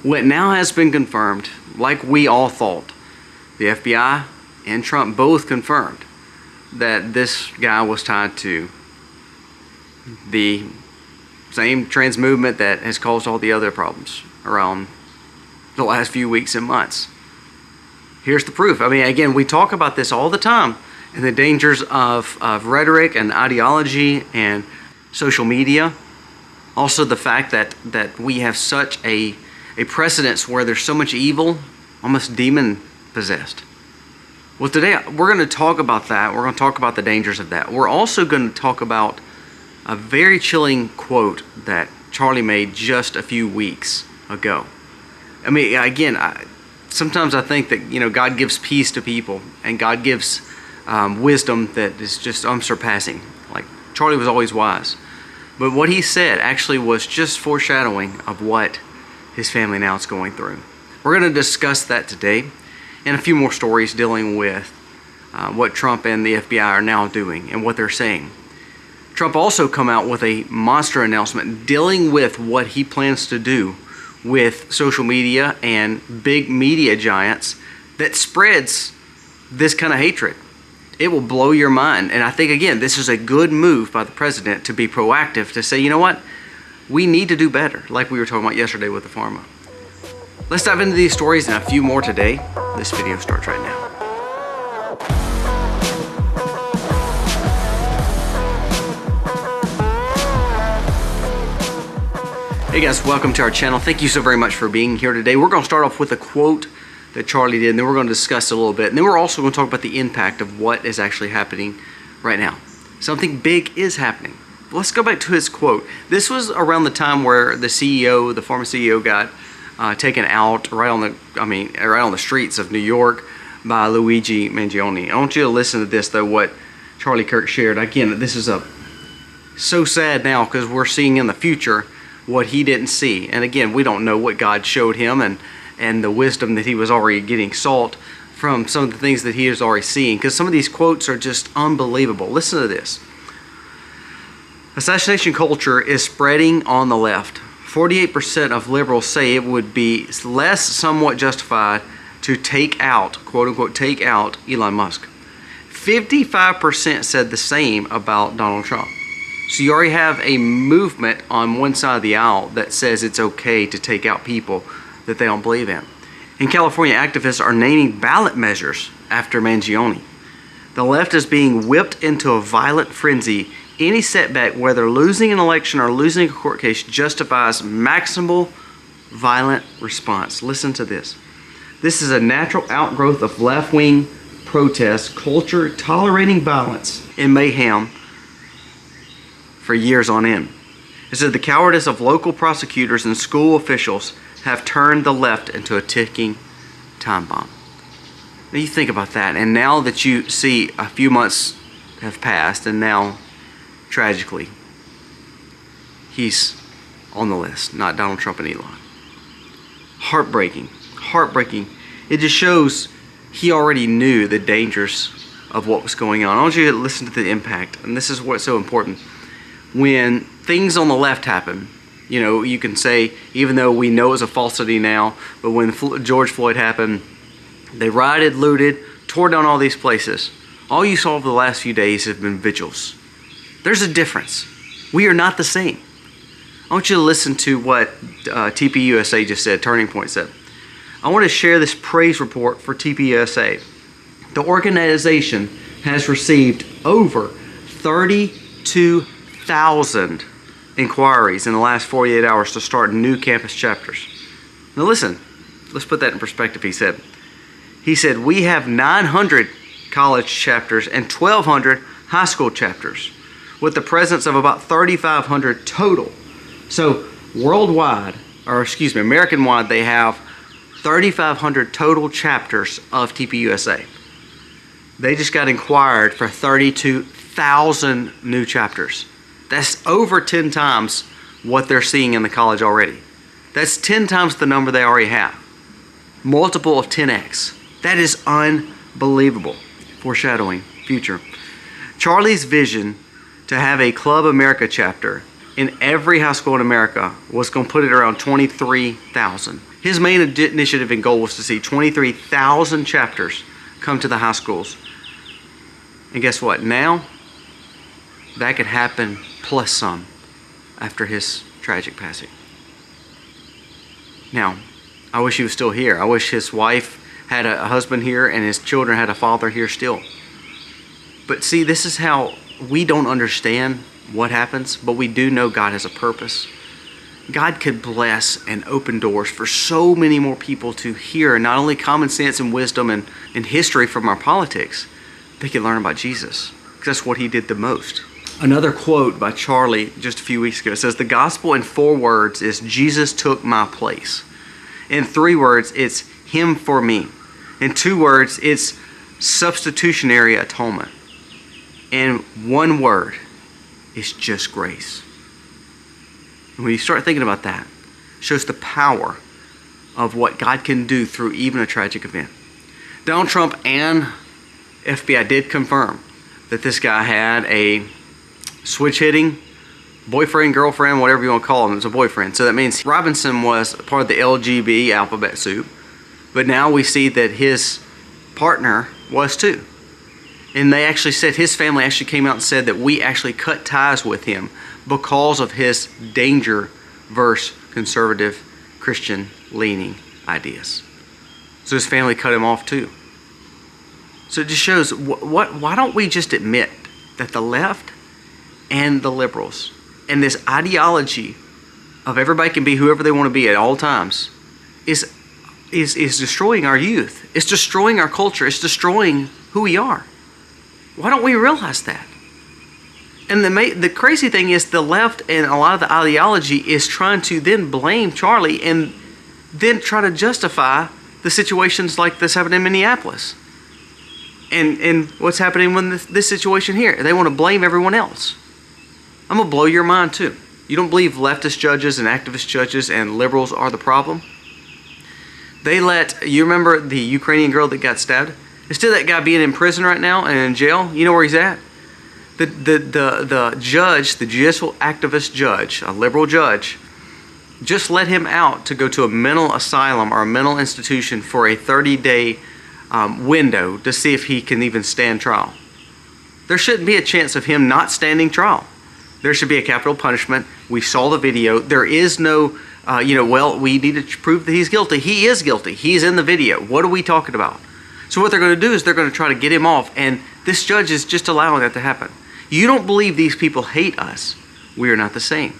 What now has been confirmed, like we all thought, the FBI and Trump both confirmed that this guy was tied to the same trans movement that has caused all the other problems around the last few weeks and months. Here's the proof. I mean, again, we talk about this all the time and the dangers of rhetoric and ideology and social media. Also the fact that we have such a precedence where there's so much evil, almost demon possessed. Well, today we're going to talk about that. We're going to talk about the dangers of that. We're also going to talk about a very chilling quote that Charlie made just a few weeks ago. I mean, again, sometimes I think that, you know, God gives peace to people and God gives wisdom that is just unsurpassing. Like, Charlie was always wise. But what he said actually was just foreshadowing of what his family now is going through. We're going to discuss that today and a few more stories dealing with what Trump and the FBI are now doing and what they're saying. Trump also come out with a monster announcement dealing with what he plans to do with social media and big media giants that spreads this kind of hatred. It will blow your mind. And I think, again, this is a good move by the president to be proactive, to say, you know what, we need to do better, like we were talking about yesterday with the pharma. Let's dive into these stories and a few more today. This video starts right now. Hey guys, welcome to our channel. Thank you so very much for being here today. We're going to start off with a quote that Charlie did, and then we're going to discuss it a little bit. And then we're also going to talk about the impact of what is actually happening right now. Something big is happening. Let's go back to his quote. This was around the time where the CEO, the former CEO, got taken out right on the streets of New York by Luigi Mangione. I want you to listen to this, though, what Charlie Kirk shared. Again, this is so sad now because we're seeing in the future what he didn't see. And again, we don't know what God showed him and the wisdom that he was already getting sought from some of the things that he is already seeing, because some of these quotes are just unbelievable. Listen to this. Assassination culture is spreading on the left. 48% of liberals say it would be less somewhat justified to take out, quote unquote, take out Elon Musk. 55% said the same about Donald Trump. So you already have a movement on one side of the aisle that says it's okay to take out people that they don't believe in. In California, activists are naming ballot measures after Mangione. The left is being whipped into a violent frenzy. Any setback, whether losing an election or losing a court case, justifies maximal violent response. Listen to this. This is a natural outgrowth of left-wing protest culture tolerating violence and mayhem for years on end. It said the cowardice of local prosecutors and school officials have turned the left into a ticking time bomb. Now you think about that, and now that you see a few months have passed, and now tragically, he's on the list, not Donald Trump and Elon. Heartbreaking, heartbreaking. It just shows he already knew the dangers of what was going on. I want you to listen to the impact, and this is what's so important. When things on the left happen, you know, you can say, even though we know it's a falsity now, but when George Floyd happened, they rioted, looted, tore down all these places. All you saw over the last few days have been vigils. There's a difference. We are not the same. I want you to listen to what TPUSA just said, Turning Point said. I want to share this praise report for TPUSA. The organization has received over 32,000 inquiries in the last 48 hours to start new campus chapters. Now listen, let's put that in perspective, he said. He said, we have 900 college chapters and 1,200 high school chapters, with the presence of about 3,500 total. So worldwide, or excuse me, American-wide, they have 3,500 total chapters of TPUSA. They just got inquired for 32,000 new chapters. That's over 10 times what they're seeing in the college already. That's 10 times the number they already have. Multiple of 10x. That is unbelievable. Foreshadowing future. Charlie's vision to have a Club America chapter in every high school in America was going to put it around 23,000. His main initiative and goal was to see 23,000 chapters come to the high schools. And guess what? Now, that could happen plus some after his tragic passing. Now, I wish he was still here. I wish his wife had a husband here and his children had a father here still. But see, this is how we don't understand what happens, but we do know God has a purpose. God could bless and open doors for so many more people to hear not only common sense and wisdom and history from our politics, they could learn about Jesus, because that's what he did the most. Another quote by Charlie just a few weeks ago says, "The gospel in 4 words is Jesus took my place. In 3 words, it's him for me. In 2 words, it's substitutionary atonement. And 1 word, it's just grace." And when you start thinking about that, it shows the power of what God can do through even a tragic event. Donald Trump and FBI did confirm that this guy had a switch-hitting boyfriend, girlfriend, whatever you want to call him. It was a boyfriend. So that means Robinson was part of the LGB alphabet soup. But now we see that his partner was too. And they actually said, his family actually came out and said that we actually cut ties with him because of his danger versus conservative Christian leaning ideas. So his family cut him off too. So it just shows, why don't we just admit that the left and the liberals and this ideology of everybody can be whoever they want to be at all times is destroying our youth. It's destroying our culture. It's destroying who we are. Why don't we realize that? And the crazy thing is the left and a lot of the ideology is trying to then blame Charlie and then try to justify the situations like this happened in Minneapolis. And what's happening with this situation here. They want to blame everyone else. I'm going to blow your mind too. You don't believe leftist judges and activist judges and liberals are the problem? You remember the Ukrainian girl that got stabbed? Instead of that guy being in prison right now and in jail, you know where he's at? The judge, the judicial activist judge, a liberal judge, just let him out to go to a mental asylum or a mental institution for a 30-day window to see if he can even stand trial. There shouldn't be a chance of him not standing trial. There should be a capital punishment. We saw the video. There is no, we need to prove that he's guilty. He is guilty. He's in the video. What are we talking about? So what they're going to do is they're going to try to get him off, and this judge is just allowing that to happen. You don't believe these people hate us. We are not the same.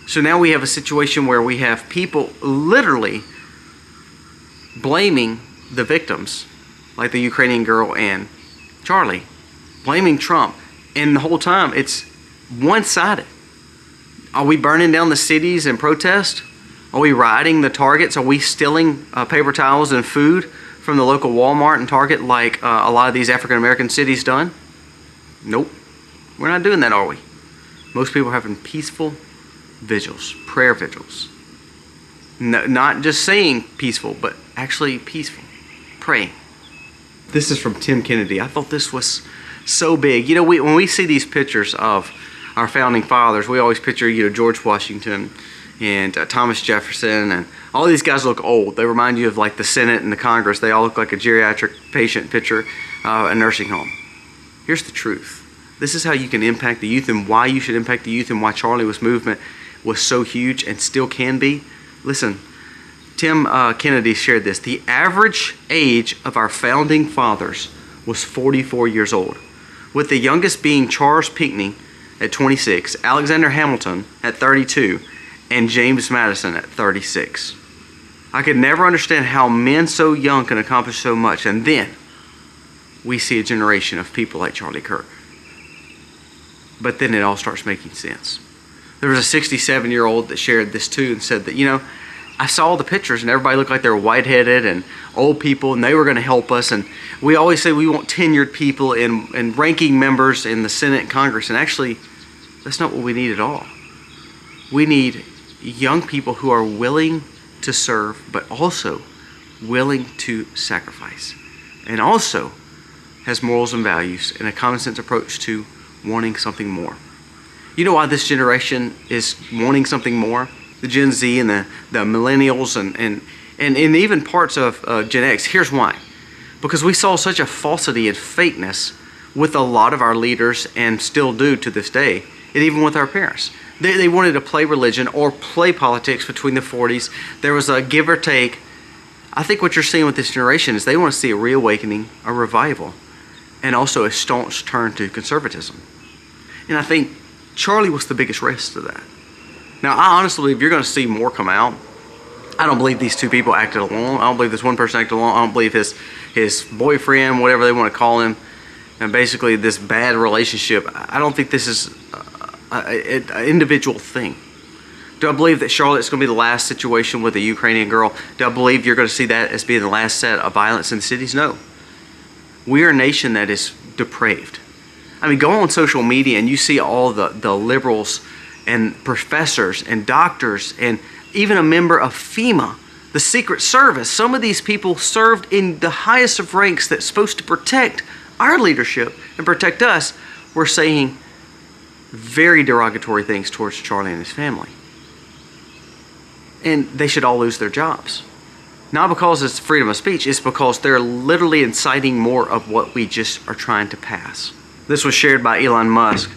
So now we have a situation where we have people literally blaming the victims, like the Ukrainian girl and Charlie, blaming Trump. And the whole time it's one-sided. Are we burning down the cities in protest? Are we rioting the Targets? Are we stealing paper towels and food from the local Walmart and Target like a lot of these African-American cities done? Nope. We're not doing that, are we? Most people are having peaceful vigils, prayer vigils. No, not just saying peaceful, but actually peaceful. Praying. This is from Tim Kennedy. I thought this was so big. When we see these pictures of our founding fathers, we always picture, George Washington and Thomas Jefferson, and all these guys look old. They remind you of like the Senate and the Congress. They all look like a geriatric patient picture, a nursing home. Here's the truth. This is how you can impact the youth and why you should impact the youth and why Charlie's movement was so huge and still can be. Listen, Tim Kennedy shared this. The average age of our founding fathers was 44 years old, with the youngest being Charles Pinckney at 26, Alexander Hamilton at 32, and James Madison at 36. I could never understand how men so young can accomplish so much, and then we see a generation of people like Charlie Kirk. But then it all starts making sense. There was a 67-year-old that shared this too and said that, I saw the pictures and everybody looked like they were white-headed and old people and they were going to help us. And we always say we want tenured people and ranking members in the Senate and Congress. And actually, that's not what we need at all. We need young people who are willing to serve, but also willing to sacrifice. And also has morals and values and a common sense approach to wanting something more. You know why this generation is wanting something more? the Gen Z and the millennials and even parts of Gen X. Here's why. Because we saw such a falsity and fakeness with a lot of our leaders, and still do to this day, and even with our parents. They wanted to play religion or play politics between the 40s. There was a give or take. I think what you're seeing with this generation is they want to see a reawakening, a revival, and also a staunch turn to conservatism. And I think Charlie was the biggest risk to that. Now, I honestly believe you're going to see more come out. I don't believe these two people acted alone. I don't believe this one person acted alone. I don't believe his boyfriend, whatever they want to call him, and basically this bad relationship. I don't think this is an individual thing. Do I believe that Charlotte's going to be the last situation with a Ukrainian girl? Do I believe you're going to see that as being the last set of violence in the cities? No. We are a nation that is depraved. I mean, go on social media and you see all the liberals and professors and doctors and even a member of FEMA, the Secret Service. Some of these people served in the highest of ranks that's supposed to protect our leadership and protect us. We're saying very derogatory things towards Charlie and his family. And they should all lose their jobs. Not because it's freedom of speech, it's because they're literally inciting more of what we just are trying to pass. This was shared by Elon Musk.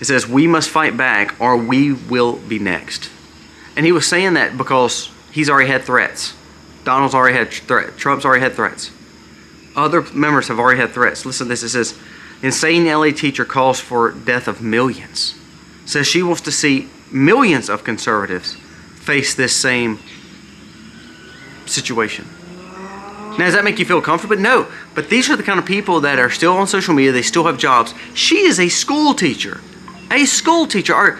It says, "We must fight back or we will be next." And he was saying that because he's already had threats. Donald's already had threats. Trump's already had threats. Other members have already had threats. Listen to this. It says, insane LA teacher calls for death of millions. Says she wants to see millions of conservatives face this same situation. Now, does that make you feel comfortable? No. But these are the kind of people that are still on social media. They still have jobs. She is a school teacher. A school teacher.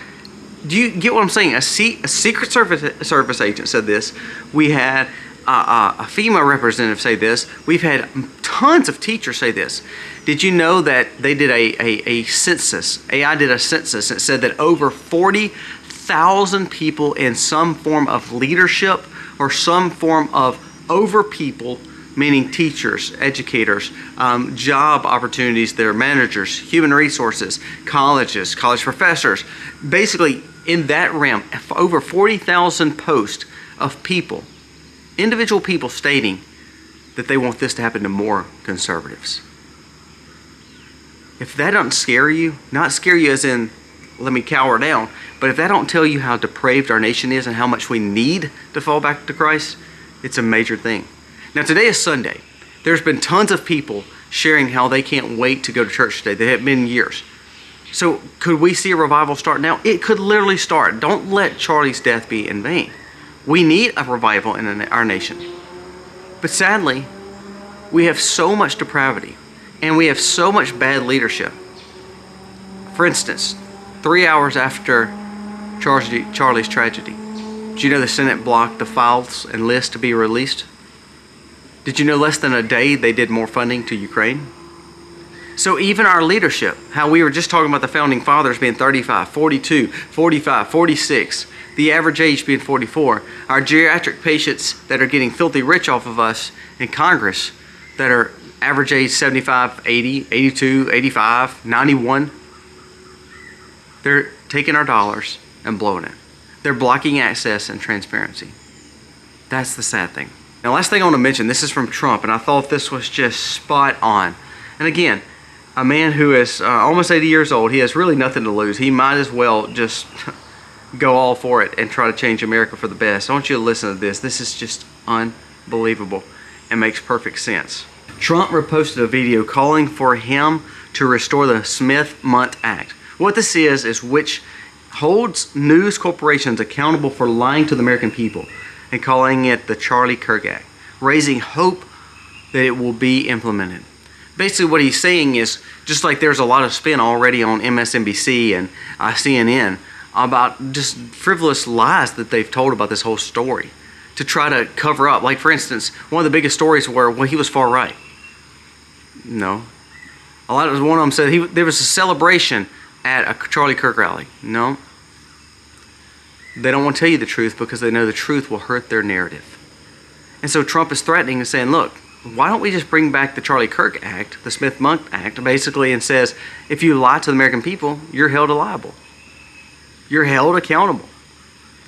Do you get what I'm saying? A Secret Service agent said this. We had a FEMA representative say this. We've had tons of teachers say this. Did you know that they did a census? AI did a census and said that over 40,000 people in some form of leadership or some form of over people, meaning teachers, educators, job opportunities, their managers, human resources, colleges, college professors. Basically, in that realm, over 40,000 posts of people, individual people stating that they want this to happen to more conservatives. If that doesn't scare you, not scare you as in let me cower down, but if that don't tell you how depraved our nation is and how much we need to fall back to Christ, it's a major thing. Now, today is Sunday. There's been tons of people sharing how they can't wait to go to church today. They have been years. So could we see a revival start now? It could literally start. Don't let Charlie's death be in vain. We need a revival in our nation. But sadly, we have so much depravity and we have so much bad leadership. For instance, 3 hours after Charlie's tragedy, did you know the Senate blocked the files and list to be released? Did you know less than a day they did more funding to Ukraine? So even our leadership, how we were just talking about the founding fathers being 35, 42, 45, 46, the average age being 44, our geriatric patients that are getting filthy rich off of us in Congress that are average age 75, 80, 82, 85, 91, they're taking our dollars and blowing it. They're blocking access and transparency. That's the sad thing. Now, last thing I want to mention, this is from Trump, and I thought this was just spot on. And again, a man who is almost 80 years old, he has really nothing to lose. He might as well just go all for it and try to change America for the best. I want you to listen to this. This is just unbelievable and makes perfect sense. Trump reposted a video calling for him to restore the Smith-Mundt Act. What this is which holds news corporations accountable for lying to the American people and calling it the Charlie Kirk Act, raising hope that it will be implemented. Basically what he's saying is, just like there's a lot of spin already on MSNBC and CNN about just frivolous lies that they've told about this whole story to try to cover up. Like, for instance, one of the biggest stories were, well, he was far right. No. One of them said there was a celebration at a Charlie Kirk rally. No. They don't want to tell you the truth because they know the truth will hurt their narrative. And so Trump is threatening and saying, look, why don't we just bring back the Charlie Kirk Act, the Smith-Mundt Act, basically, and says, if you lie to the American people, you're held liable. You're held accountable.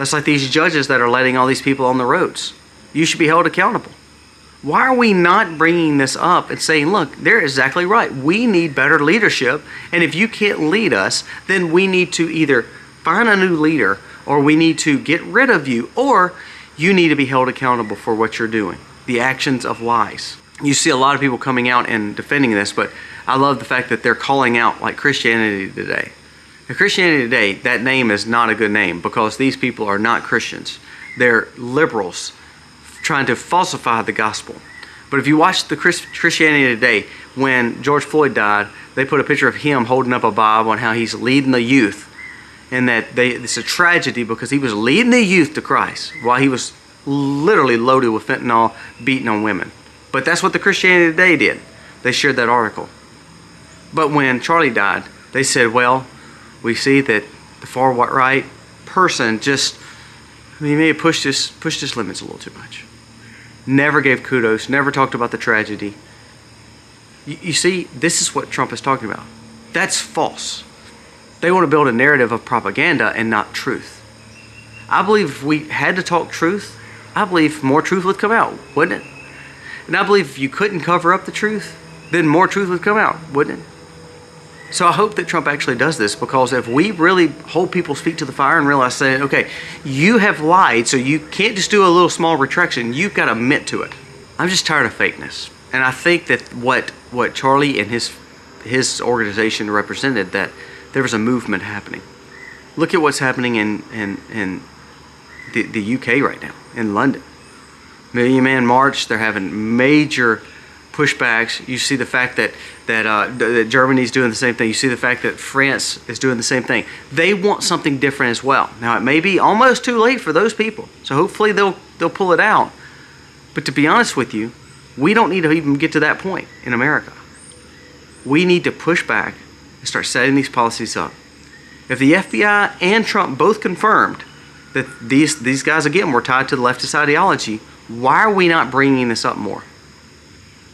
That's like these judges that are letting all these people on the roads. You should be held accountable. Why are we not bringing this up and saying, look, they're exactly right. We need better leadership. And if you can't lead us, then we need to either find a new leader, or we need to get rid of you, or you need to be held accountable for what you're doing, the actions of lies. You see a lot of people coming out and defending this, but I love the fact that they're calling out like Christianity Today. Now, Christianity Today, that name is not a good name because these people are not Christians. They're liberals trying to falsify the gospel. But if you watch the Christianity Today, when George Floyd died, they put a picture of him holding up a Bible on how he's leading the youth, and that it's a tragedy because he was leading the youth to Christ while he was literally loaded with fentanyl, beating on women. But that's what the Christianity Today did. They shared that article. But when Charlie died, they said, well, we see that the far right person he may have pushed his limits a little too much. Never gave kudos, never talked about the tragedy. You see, this is what Trump is talking about. That's false. They want to build a narrative of propaganda and not truth. I believe if we had to talk truth, I believe more truth would come out, wouldn't it? And I believe if you couldn't cover up the truth, then more truth would come out, wouldn't it? So I hope that Trump actually does this, because if we really hold people's feet to the fire and realize that, okay, you have lied, so you can't just do a little small retraction, you've got to admit to it. I'm just tired of fakeness. And I think that what Charlie and his organization represented, that there was a movement happening. Look at what's happening in the UK right now, in London. Million Man March, they're having major pushbacks. You see the fact that Germany's doing the same thing. You see the fact that France is doing the same thing. They want something different as well. Now, it may be almost too late for those people, so hopefully they'll pull it out. But to be honest with you, we don't need to even get to that point in America. We need to push back and start setting these policies up. If the FBI and Trump both confirmed that these guys, again, were tied to the leftist ideology, why are we not bringing this up more?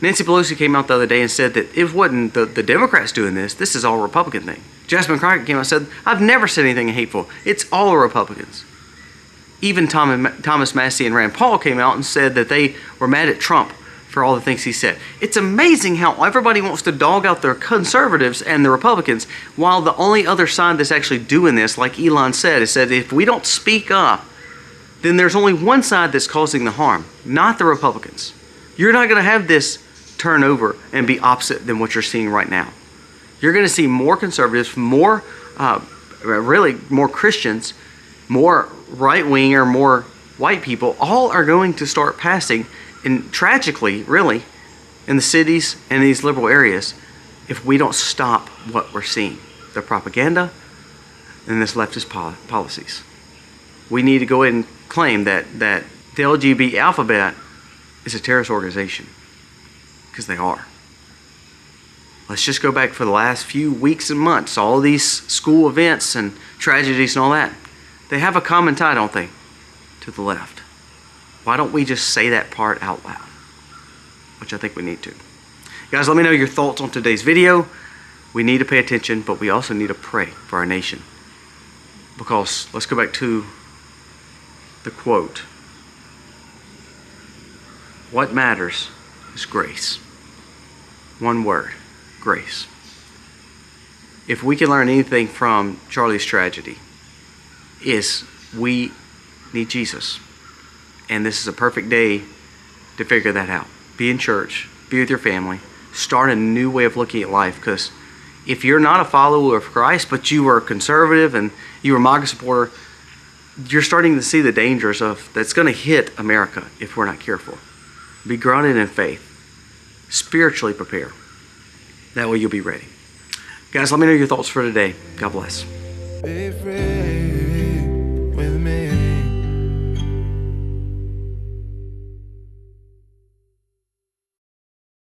Nancy Pelosi came out the other day and said that it wasn't the Democrats doing this. This is all a Republican thing. Jasmine Crockett came out and said, I've never said anything hateful. It's all Republicans. Even Thomas Massey and Rand Paul came out and said that they were mad at Trump for all the things he said. It's amazing how everybody wants to dog out their conservatives and the Republicans, while the only other side that's actually doing this, like Elon said, is that if we don't speak up, then there's only one side that's causing the harm, not the Republicans. You're not going to have this turn over and be opposite than what you're seeing right now. You're going to see more conservatives, more Christians, more right-wing or more white people, all are going to start passing, and tragically, really, in the cities and these liberal areas, if we don't stop what we're seeing, the propaganda and this leftist policies. We need to go ahead and claim that the LGBT alphabet is a terrorist organization, because they are. Let's just go back for the last few weeks and months, all of these school events and tragedies and all that. They have a common tie, don't they, to the left. Why don't we just say that part out loud? Which I think we need to. Guys, let me know your thoughts on today's video. We need to pay attention, but we also need to pray for our nation. Because, let's go back to the quote. What matters is grace. One word, grace. If we can learn anything from Charlie's tragedy, is we need Jesus. And this is a perfect day to figure that out. Be in church, be with your family, start a new way of looking at life, because if you're not a follower of Christ, but you are conservative and you are a MAGA supporter, you're starting to see the dangers that's going to hit America if we're not careful. Be grounded in faith. Spiritually prepare. That way you'll be ready. Guys, let me know your thoughts for today. God bless.